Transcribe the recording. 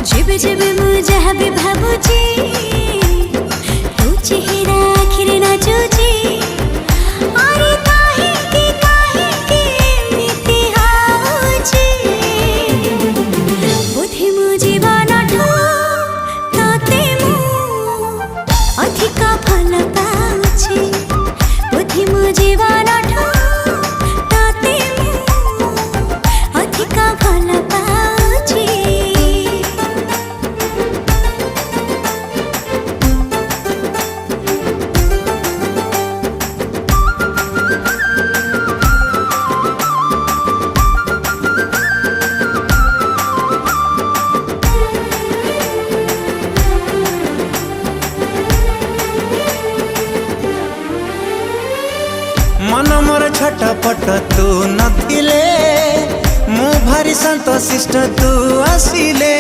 जेबे जेबे मुझे भी भाबुची तू चेहरा आखिर नाचुची अरे काहे के एमिति हाउची बोधे मो जीवनठू तते मु अधिका भल पाउची बोधे मो जीवनठू तते मु अधिका भल पाउची। मन मोर छटपट तू नथिले मु भारी संतोषिष्ट तू आसिले।